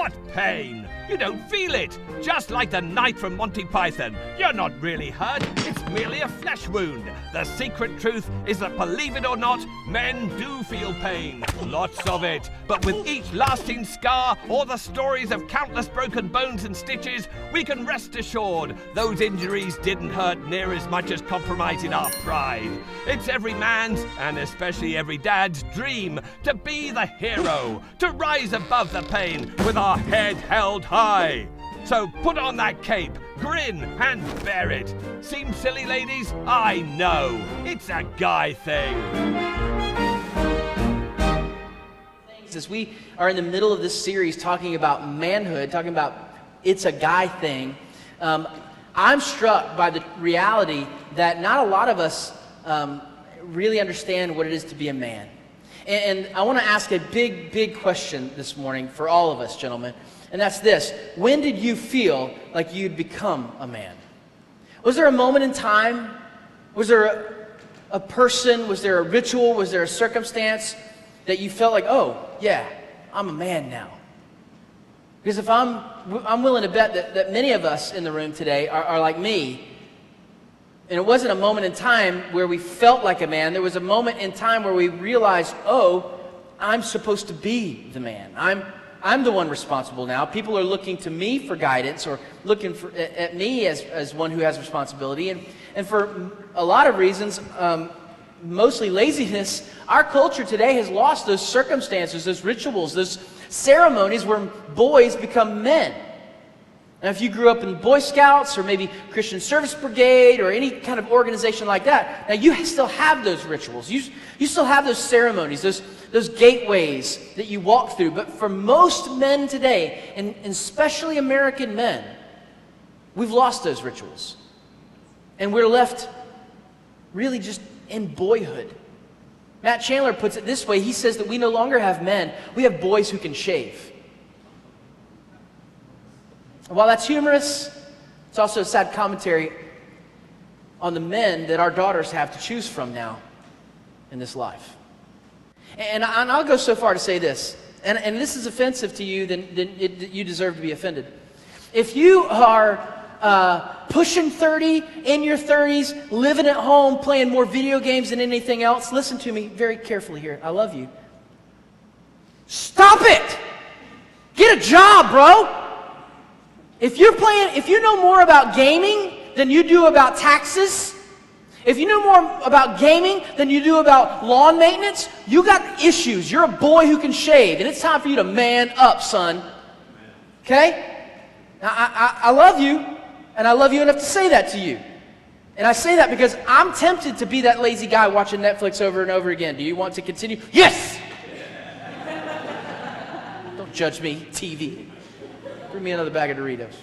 What pain? You don't feel it. Just like the knight from Monty Python. You're not really hurt. It's merely a flesh wound. The secret truth is that, believe it or not, men do feel pain. Lots of it. But with each lasting scar or the stories of countless broken bones and stitches, we can rest assured those injuries didn't hurt near as much as compromising our pride. It's every man's, and especially every dad's, dream to be the hero, to rise above the pain with our head held high. So put on that cape, grin, and bear it. Seems silly, ladies? I know. It's a guy thing. As we are in the middle of this series talking about manhood, talking about it's a guy thing, I'm struck by the reality that not a lot of us really understand what it is to be a man. And I want to ask a big question this morning for all of us, gentlemen. And that's this: when did you feel like you'd become a man? Was there a moment in time? Was there a person? Was there a ritual? Was there a circumstance that you felt like, oh, yeah, I'm a man now? Because if I'm willing to bet that many of us in the room today are like me. And it wasn't a moment in time where we felt like a man. There was a moment in time where we realized, oh, I'm supposed to be the man. I'm the one responsible now. People are looking to me for guidance, or looking at me as one who has responsibility. And for a lot of reasons, mostly laziness, our culture today has lost those circumstances, those rituals, those ceremonies where boys become men. Now, if you grew up in Boy Scouts or maybe Christian Service Brigade or any kind of organization like that, now you still have those rituals. You still have those ceremonies, those gateways that you walk through. But for most men today, and especially American men, we've lost those rituals. And we're left really just in boyhood. Matt Chandler puts it this way. He says that we no longer have men. We have boys who can shave. While that's humorous, it's also a sad commentary on the men that our daughters have to choose from now in this life. And I'll go so far to say this, and this is offensive to you, then you deserve to be offended. If you are pushing 30, in your 30s, living at home, playing more video games than anything else, listen to me very carefully here. I love you. Stop it! Get a job, bro! If you know more about gaming than you do about taxes, if you know more about gaming than you do about lawn maintenance, you got issues. You're a boy who can shave, and it's time for you to man up, son. Okay? Now, I love you, and I love you enough to say that to you. And I say that because I'm tempted to be that lazy guy watching Netflix over and over again. Do you want to continue? Yes! Don't judge me, TV. Bring me another bag of Doritos.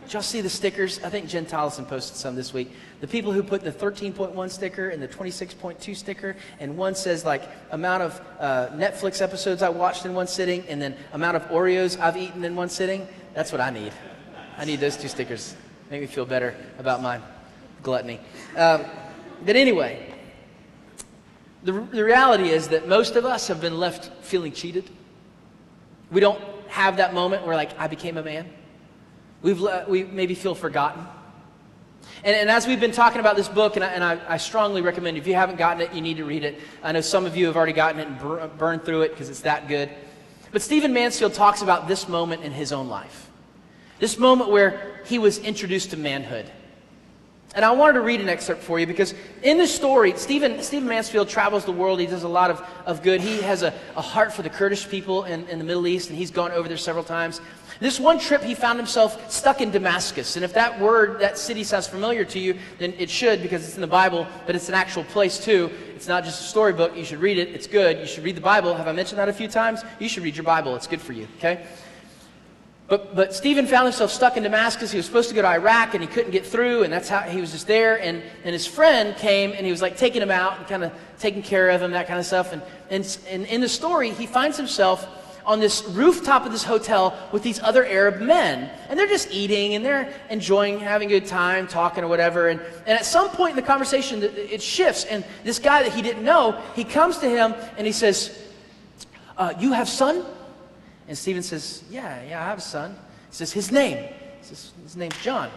Did y'all see the stickers? I think Jen Tollison posted some this week. The people who put the 13.1 sticker and the 26.2 sticker, and one says like amount of Netflix episodes I watched in one sitting, and then amount of Oreos I've eaten in one sitting. That's what I need. I need those two stickers. Make me feel better about my gluttony. But anyway, the reality is that most of us have been left feeling cheated. We don't have that moment where, like, I became a man. We maybe feel forgotten. And as we've been talking about this book, and I strongly recommend, if you haven't gotten it, you need to read it. I know some of you have already gotten it and burned through it because it's that good. But Stephen Mansfield talks about this moment in his own life. This moment where he was introduced to manhood. And I wanted to read an excerpt for you because in this story, Stephen Mansfield travels the world. He does a lot of good. He has a heart for the Kurdish people in the Middle East, and he's gone over there several times. This one trip, he found himself stuck in Damascus. And if that city sounds familiar to you, then it should, because it's in the Bible, but it's an actual place too. It's not just a storybook. You should read it. It's good. You should read the Bible. Have I mentioned that a few times? You should read your Bible. It's good for you, okay? But Stephen found himself stuck in Damascus. He was supposed to go to Iraq, and he couldn't get through, and that's how he was just there. And his friend came, and he was like taking him out and kind of taking care of him, that kind of stuff. And in the story, he finds himself on this rooftop of this hotel with these other Arab men. And they're just eating, and they're enjoying, having a good time, talking or whatever. And at some point in the conversation, it shifts. And this guy that he didn't know, he comes to him, and he says, you have son? And Stephen says, yeah, I have a son. He says, his name. He says, his name's John.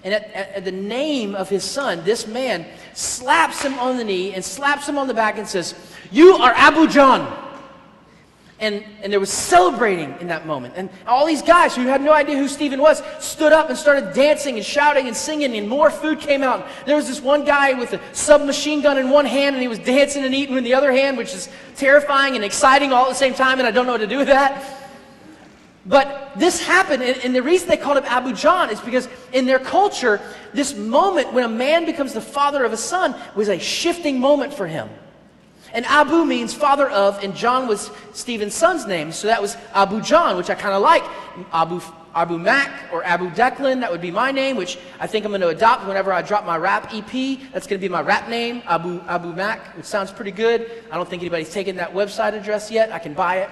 And at the name of his son, this man slaps him on the knee and slaps him on the back and says, you are Abu John. And there was celebrating in that moment. And all these guys who had no idea who Stephen was stood up and started dancing and shouting and singing, and more food came out. There was this one guy with a submachine gun in one hand, and he was dancing and eating in the other hand, which is terrifying and exciting all at the same time, and I don't know what to do with that. But this happened, and the reason they called him Abu John is because in their culture, this moment when a man becomes the father of a son was a shifting moment for him. And Abu means father of, and John was Stephen's son's name, so that was Abu John, which I kind of like. Abu Mac or Abu Declan, that would be my name, which I think I'm going to adopt whenever I drop my rap EP. That's going to be my rap name, Abu Mac, which sounds pretty good. I don't think anybody's taken that website address yet. I can buy it.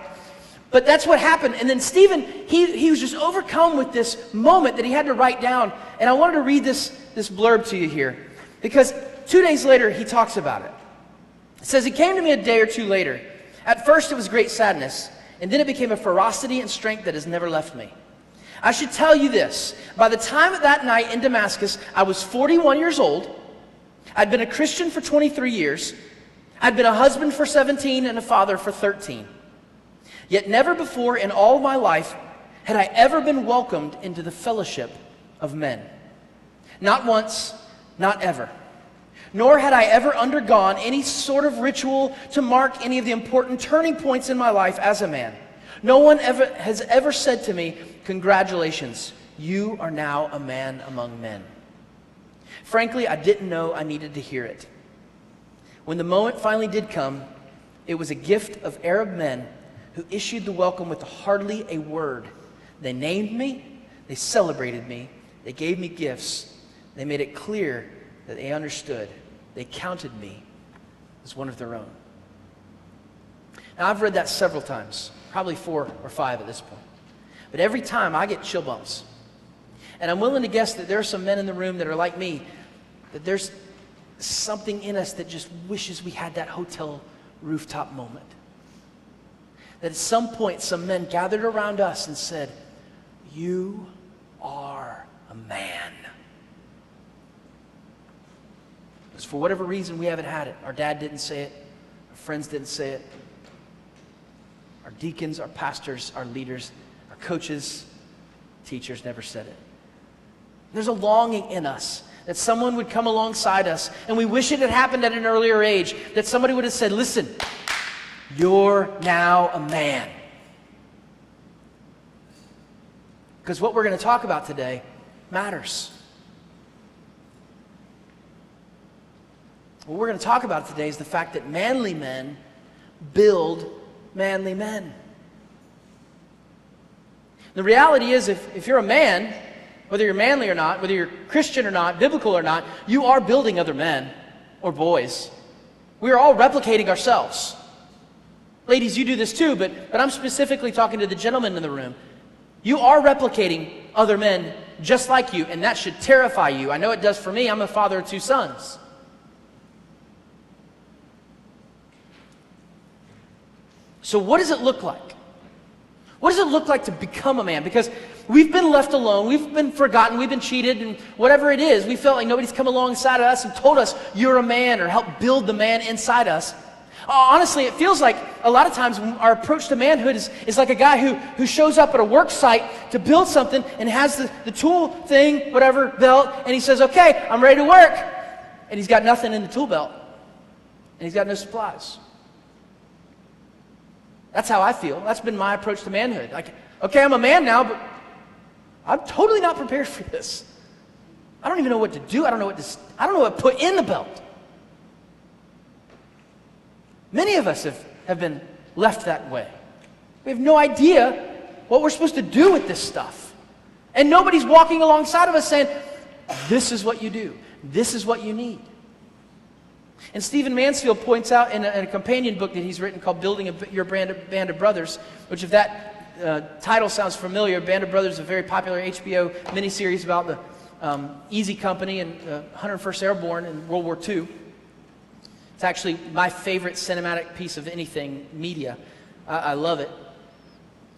But that's what happened. And then Stephen, he was just overcome with this moment that he had to write down. And I wanted to read this blurb to you here, because 2 days later, he talks about it. It says, he came to me a day or two later. At first it was great sadness, and then it became a ferocity and strength that has never left me. I should tell you this. By the time of that night in Damascus, I was 41 years old. I'd been a Christian for 23 years. I'd been a husband for 17 and a father for 13. Yet never before in all my life had I ever been welcomed into the fellowship of men. Not once, not ever. Nor had I ever undergone any sort of ritual to mark any of the important turning points in my life as a man. No one has ever said to me, congratulations, you are now a man among men. Frankly, I didn't know I needed to hear it. When the moment finally did come, it was a gift of Arab men who issued the welcome with hardly a word. They named me, they celebrated me, they gave me gifts, they made it clear that they understood. They counted me as one of their own. Now, I've read that several times, probably 4 or 5 at this point. But every time I get chill bumps. And I'm willing to guess that there are some men in the room that are like me, that there's something in us that just wishes we had that hotel rooftop moment. That at some point, some men gathered around us and said, you are a man. Because for whatever reason, we haven't had it. Our dad didn't say it. Our friends didn't say it. Our deacons, our pastors, our leaders, our coaches, teachers never said it. There's a longing in us that someone would come alongside us, and we wish it had happened at an earlier age, that somebody would have said, listen, you're now a man. Because what we're going to talk about today matters. What we're going to talk about today is the fact that manly men build manly men. The reality is, if you're a man, whether you're manly or not, whether you're Christian or not, biblical or not, you are building other men or boys. We are all replicating ourselves. Ladies, you do this too, but I'm specifically talking to the gentlemen in the room. You are replicating other men just like you, and that should terrify you. I know it does for me. I'm a father of 2 sons. So what does it look like? What does it look like to become a man? Because we've been left alone, we've been forgotten, we've been cheated, and whatever it is, we felt like nobody's come alongside of us and told us, you're a man, or helped build the man inside us. Honestly, it feels like a lot of times our approach to manhood is like a guy who shows up at a work site to build something and has the tool thing, whatever, belt, and he says, okay, I'm ready to work. And he's got nothing in the tool belt. And he's got no supplies. That's how I feel. That's been my approach to manhood. Like, okay, I'm a man now, but I'm totally not prepared for this. I don't even know what to do. I don't know what to put in the belt. Many of us have been left that way. We have no idea what we're supposed to do with this stuff. And nobody's walking alongside of us saying, this is what you do. This is what you need. And Stephen Mansfield points out in a companion book that he's written called Building Your Band of Brothers, which if that title sounds familiar, Band of Brothers is a very popular HBO miniseries about the Easy Company and 101st Airborne in World War II. It's actually my favorite cinematic piece of anything media. I love it.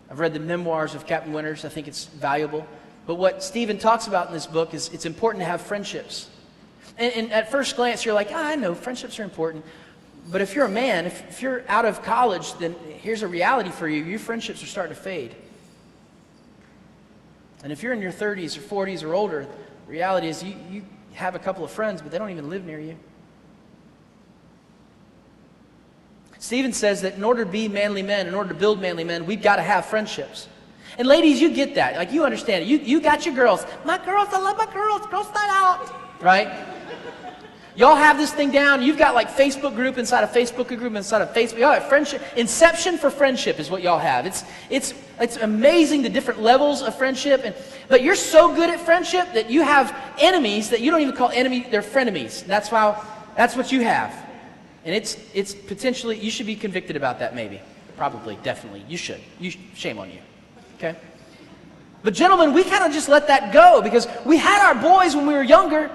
I've read the memoirs of Captain Winters. I think it's valuable. But what Stephen talks about in this book is it's important to have friendships. And at first glance, you're like, I know friendships are important. But if you're a man, if you're out of college, then here's a reality for you. Your friendships are starting to fade. And if you're in your 30s or 40s or older, the reality is you have a couple of friends, but they don't even live near you. Stephen says that in order to be manly men, in order to build manly men, we've got to have friendships. And ladies, you get that. Like, you understand it. You got your girls. My girls, I love my girls. Girls night out. Right? Y'all have this thing down. You've got like Facebook group inside of Facebook group inside of Facebook. Y'all have friendship. Inception for friendship is what y'all have. It's amazing the different levels of friendship. But you're so good at friendship that you have enemies that you don't even call enemies. They're frenemies. That's what you have. And it's potentially, you should be convicted about that maybe. Probably, definitely. You should. Shame on you. Okay? But gentlemen, we kind of just let that go because we had our boys when we were younger.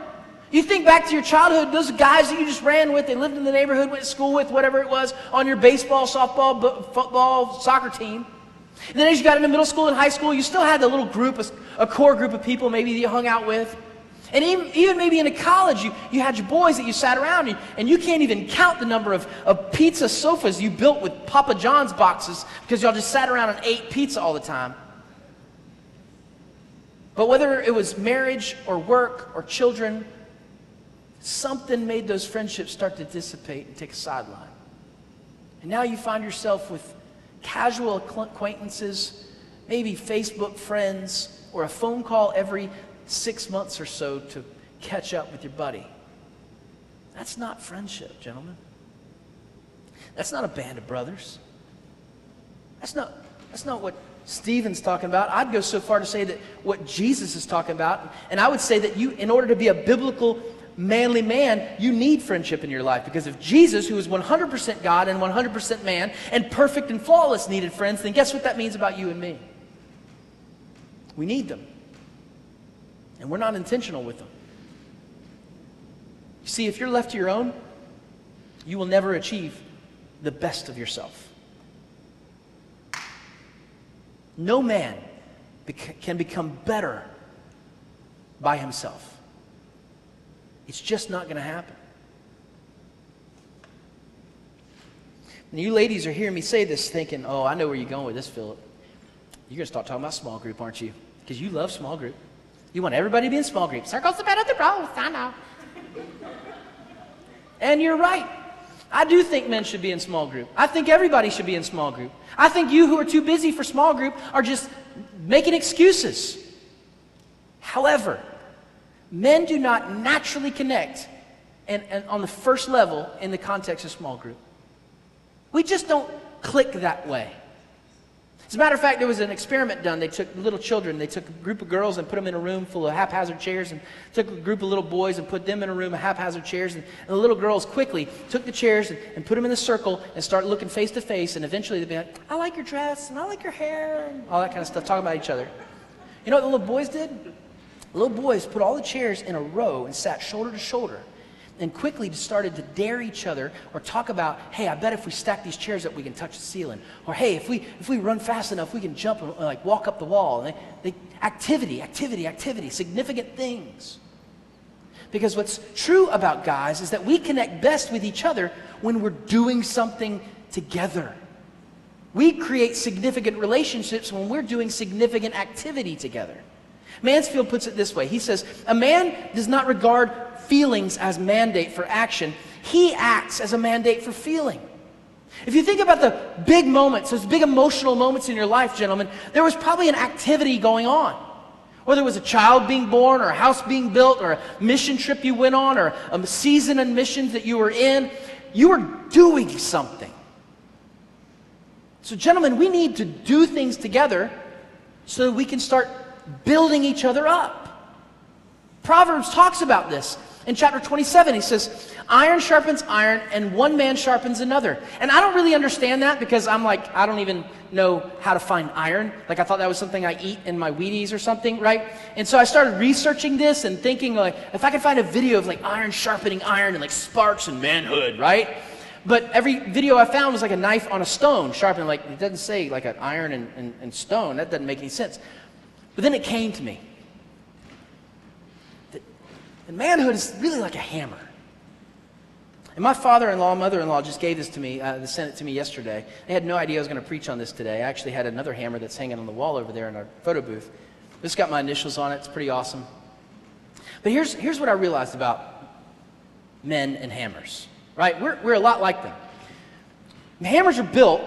You think back to your childhood, those guys that you just ran with, they lived in the neighborhood, went to school with, whatever it was, on your baseball, softball, football, soccer team. And then as you got into middle school and high school, you still had a little group, a core group of people maybe that you hung out with. And even maybe into college, you had your boys that you sat around, and you can't even count the number of pizza sofas you built with Papa John's boxes because y'all just sat around and ate pizza all the time. But whether it was marriage or work or children, something made those friendships start to dissipate and take a sideline. And now you find yourself with casual acquaintances, maybe Facebook friends, or a phone call every 6 months or so to catch up with your buddy. That's not friendship, gentlemen. That's not a band of brothers. That's not what Stephen's talking about. I'd go so far to say that what Jesus is talking about, and I would say that in order to be a biblical manly man, you need friendship in your life. Because if Jesus, who is 100% God and 100% man and perfect and flawless, needed friends, then guess what that means about you and me? We need them. And we're not intentional with them. You see, if you're left to your own, you will never achieve the best of yourself. No man can become better by himself. It's just not going to happen. And you ladies are hearing me say this thinking, oh, I know where you're going with this, Philip. You're going to start talking about small group, aren't you? Because you love small group. You want everybody to be in small group. Circles the bed of the rose, I know. And you're right. I do think men should be in small group. I think everybody should be in small group. I think you who are too busy for small group are just making excuses. However, men do not naturally connect and on the first level in the context of small group. We just don't click that way. As a matter of fact, there was an experiment done. They took little children. They took a group of girls and put them in a room full of haphazard chairs, and took a group of little boys and put them in a room of haphazard chairs. And the little girls quickly took the chairs and put them in a circle and started looking face to face. And eventually they'd be like, I like your dress, and I like your hair, and all that kind of stuff, talking about each other. You know what the little boys did? The little boys put all the chairs in a row and sat shoulder to shoulder, and quickly started to dare each other or talk about, hey, I bet if we stack these chairs up, we can touch the ceiling. Or, hey, if we run fast enough, we can jump and like walk up the wall. And activity, significant things. Because what's true about guys is that we connect best with each other when we're doing something together. We create significant relationships when we're doing significant activity together. Mansfield puts it this way. He says, a man does not regard feelings as mandate for action. He acts as a mandate for feeling. If you think about the big moments, those big emotional moments in your life, gentlemen, there was probably an activity going on. Whether it was a child being born or a house being built or a mission trip you went on or a season in missions that you were in, you were doing something. So gentlemen, we need to do things together so that we can start building each other up. Proverbs talks about this. In chapter 27, he says, iron sharpens iron and one man sharpens another. And I don't really understand that because I'm like, I don't even know how to find iron. Like I thought that was something I eat in my Wheaties or something, right? And so I started researching this and thinking like, if I could find a video of like iron sharpening iron and like sparks and manhood, right? But every video I found was like a knife on a stone, sharpened. Like, it doesn't say like an iron and stone. That doesn't make any sense. But then it came to me that manhood is really like a hammer. And my father-in-law and mother-in-law just gave this to me, they sent it to me yesterday. They had no idea I was going to preach on this today. I actually had another hammer that's hanging on the wall over there in our photo booth. This got my initials on it. It's pretty awesome. But here's what I realized about men and hammers, right? We're a lot like them. Hammers are built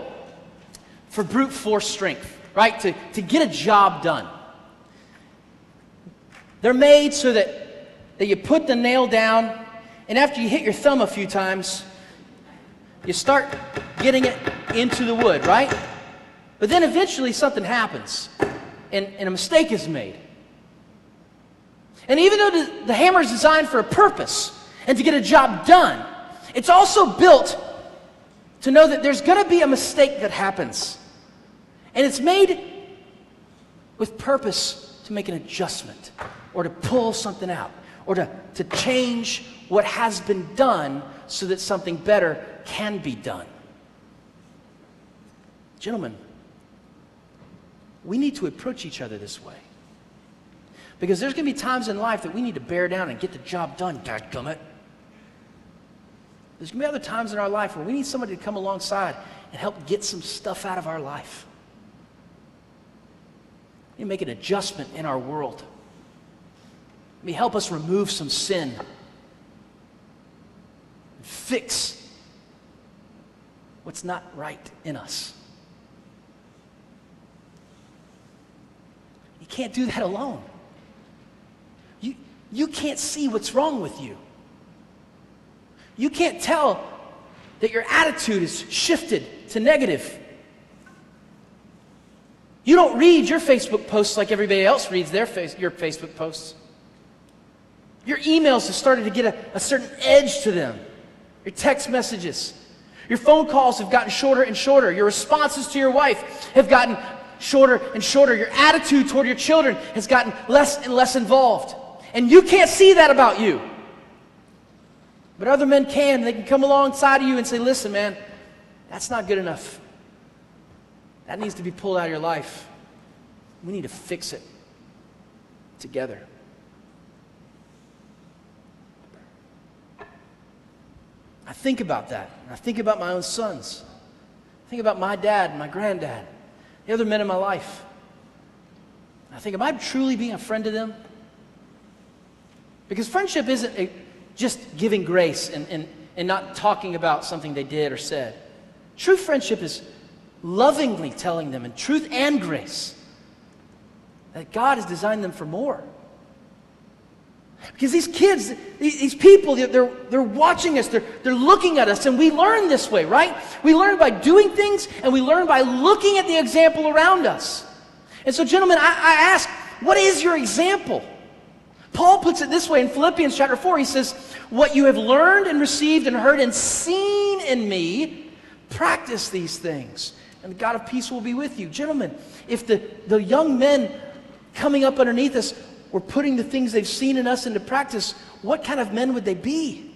for brute force strength, right? To get a job done. They're made so that you put the nail down, and after you hit your thumb a few times, you start getting it into the wood, right? But then eventually something happens, and a mistake is made. And even though the hammer is designed for a purpose and to get a job done, it's also built to know that there's going to be a mistake that happens. And it's made with purpose to make an adjustment or to pull something out or to change what has been done so that something better can be done. Gentlemen, we need to approach each other this way. Because there's going to be times in life that we need to bear down and get the job done, dadgummit. There's going to be other times in our life where we need somebody to come alongside and help get some stuff out of our life. We need to make an adjustment in our world. Let me help us remove some sin. And fix what's not right in us. You can't do that alone. You can't see what's wrong with you. You can't tell that your attitude is shifted to negative. You don't read your Facebook posts like everybody else reads your Facebook posts. Your emails have started to get a certain edge to them. Your text messages. Your phone calls have gotten shorter and shorter. Your responses to your wife have gotten shorter and shorter. Your attitude toward your children has gotten less and less involved. And you can't see that about you. But other men can. They can come alongside of you and say, listen, man, that's not good enough. That needs to be pulled out of your life. We need to fix it together. I think about that. I think about my own sons. I think about my dad and my granddad, the other men in my life. I think, am I truly being a friend to them? Because friendship isn't just giving grace and not talking about something they did or said. True friendship is lovingly telling them in truth and grace that God has designed them for more. Because these kids, these people, they're watching us, they're looking at us, and we learn this way, right? We learn by doing things, and we learn by looking at the example around us. And so, gentlemen, I ask, what is your example? Paul puts it this way in Philippians chapter 4. He says, what you have learned and received and heard and seen in me, practice these things, and the God of peace will be with you. Gentlemen, if the young men coming up underneath us were putting the things they've seen in us into practice, what kind of men would they be?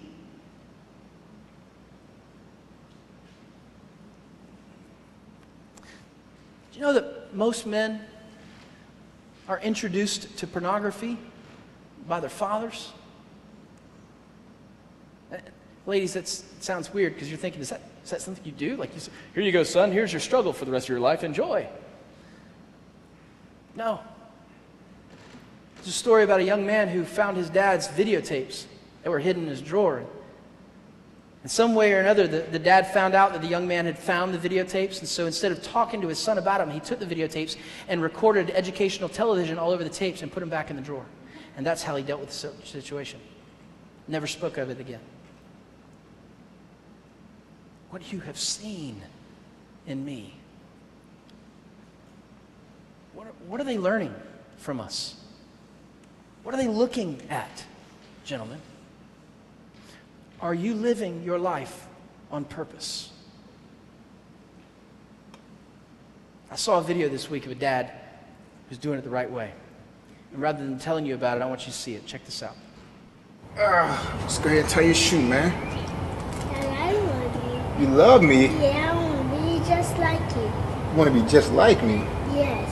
Do you know that most men are introduced to pornography by their fathers? Ladies, that sounds weird because you're thinking, is that something you do? Like, here you go, son, here's your struggle for the rest of your life, enjoy. No. There's a story about a young man who found his dad's videotapes that were hidden in his drawer. In some way or another, the dad found out that the young man had found the videotapes, and so instead of talking to his son about them, he took the videotapes and recorded educational television all over the tapes and put them back in the drawer. And that's how he dealt with the situation. Never spoke of it again. What you have seen in me. What are they learning from us? What are they looking at, gentlemen? Are you living your life on purpose? I saw a video this week of a dad who's doing it the right way. And rather than telling you about it, I want you to see it. Check this out. Let's go ahead and tie your shoe, man. Hello, Mommy. You love me? Yeah, I want to be just like you. You want to be just like me? Yes.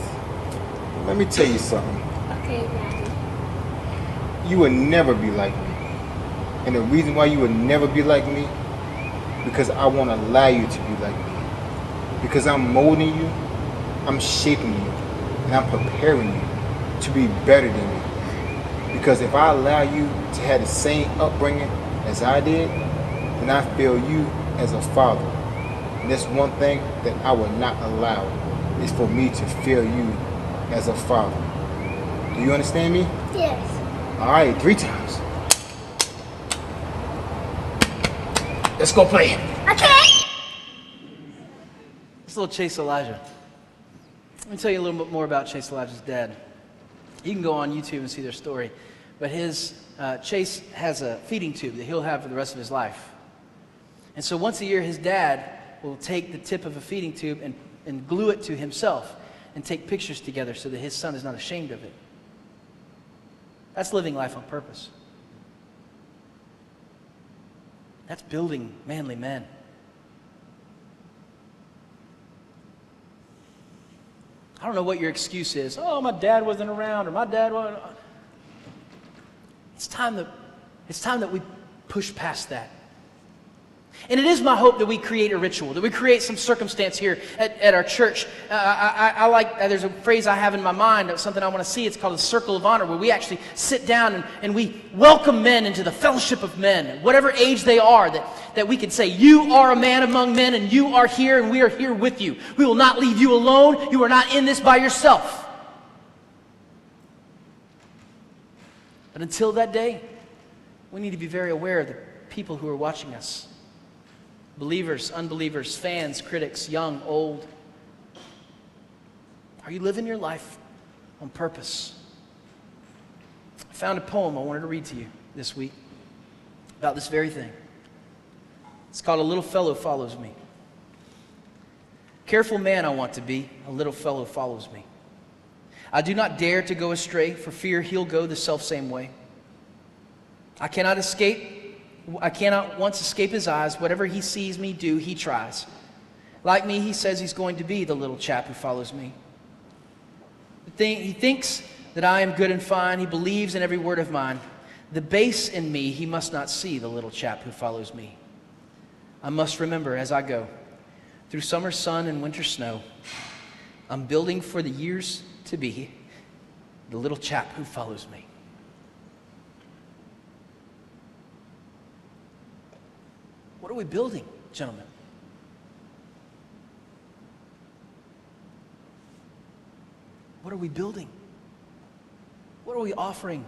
Let me tell you something. Okay, Daddy. You will never be like me. And the reason why you will never be like me, because I want to allow you to be like me. Because I'm molding you, I'm shaping you, and I'm preparing you to be better than me. Because if I allow you to have the same upbringing as I did, then I feel you as a father. And that's one thing that I will not allow, is for me to feel you as a father. Do you understand me? Yes. All right, 3 times. Let's go play. Okay. This little Chase Elijah. Let me tell you a little bit more about Chase Elijah's dad. You can go on YouTube and see their story. But Chase has a feeding tube that he'll have for the rest of his life. And so once a year, his dad will take the tip of a feeding tube and glue it to himself and take pictures together so that his son is not ashamed of it. That's living life on purpose. That's building manly men. I don't know what your excuse is. Oh, my dad wasn't around, or my dad wasn't. It's time that we push past that. And it is my hope that we create a ritual, that we create some circumstance here at our church. I like, there's a phrase I have in my mind, something I want to see. It's called a circle of honor, where we actually sit down and we welcome men into the fellowship of men, whatever age they are, that we can say, you are a man among men, and you are here, and we are here with you. We will not leave you alone. You are not in this by yourself. But until that day, we need to be very aware of the people who are watching us. Believers, unbelievers, fans, critics, young, old. Are you living your life on purpose? I found a poem I wanted to read to you this week about this very thing. It's called A Little Fellow Follows Me. Careful man I want to be, a little fellow follows me. I do not dare to go astray, for fear he'll go the selfsame way. I cannot once escape his eyes. Whatever he sees me do, he tries. Like me, he says he's going to be the little chap who follows me. He thinks that I am good and fine. He believes in every word of mine. The base in me, he must not see, the little chap who follows me. I must remember as I go, through summer sun and winter snow, I'm building for the years to be the little chap who follows me. What are we building, gentlemen? What are we building? What are we offering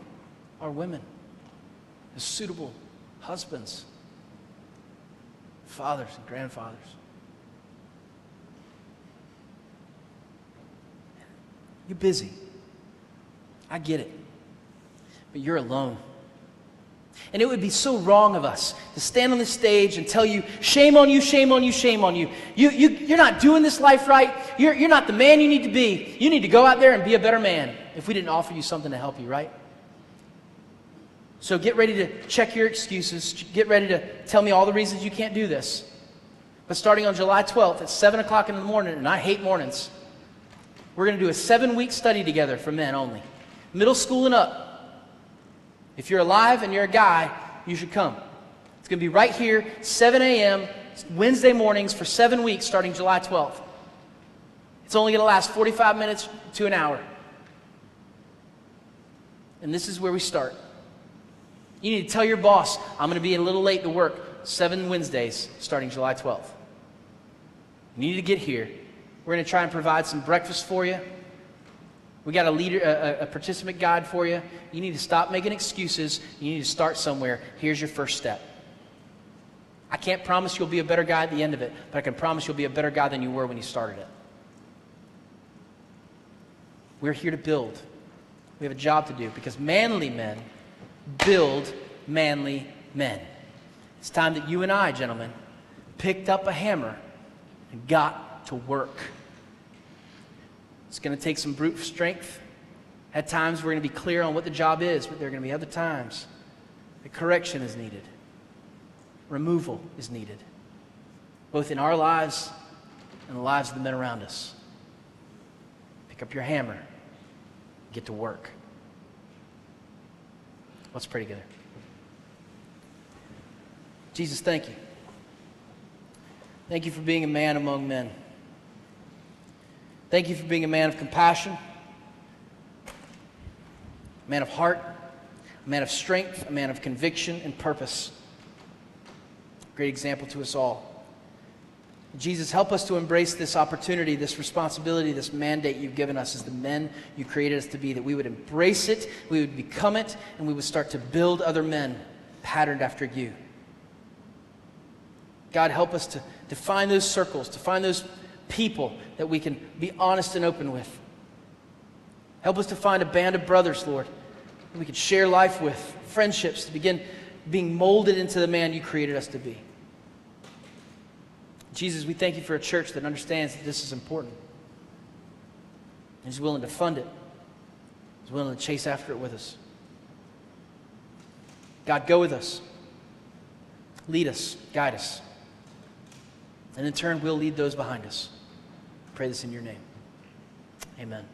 our women as suitable husbands, fathers and grandfathers? You're busy. I get it. But you're alone. And it would be so wrong of us to stand on this stage and tell you, shame on you, shame on you, shame on you. You're not doing this life right. You're not the man you need to be. You need to go out there and be a better man, if we didn't offer you something to help you, right? So get ready to check your excuses. Get ready to tell me all the reasons you can't do this. But starting on July 12th at 7 o'clock in the morning, and I hate mornings, we're going to do a 7-week study together for men only. Middle school and up. If you're alive and you're a guy, you should come. It's going to be right here, 7 a.m., Wednesday mornings for 7 weeks starting July 12th. It's only going to last 45 minutes to an hour. And this is where we start. You need to tell your boss, I'm going to be a little late to work 7 Wednesdays starting July 12th. You need to get here. We're going to try and provide some breakfast for you. We got a participant guide for you. You need to stop making excuses. You need to start somewhere. Here's your first step. I can't promise you'll be a better guy at the end of it, but I can promise you'll be a better guy than you were when you started it. We're here to build. We have a job to do, because manly men build manly men. It's time that you and I, gentlemen, picked up a hammer and got to work. It's going to take some brute strength. At times, we're going to be clear on what the job is, but there are going to be other times that correction is needed. Removal is needed. both in our lives and the lives of the men around us. Pick up your hammer, get to work. Let's pray together. Jesus, thank you. Thank you for being a man among men. Thank you for being a man of compassion, a man of heart, a man of strength, a man of conviction and purpose. Great example to us all. Jesus, help us to embrace this opportunity, this responsibility, this mandate you've given us as the men you created us to be, that we would embrace it, we would become it, and we would start to build other men patterned after you. God, help us to find those circles, to find those people that we can be honest and open with. Help us to find a band of brothers, Lord, that we can share life with, friendships, to begin being molded into the man you created us to be. Jesus, we thank you for a church that understands that this is important and is willing to fund it, is willing to chase after it with us. God, go with us. Lead us, guide us. And in turn, we'll lead those behind us. I pray this in your name. Amen.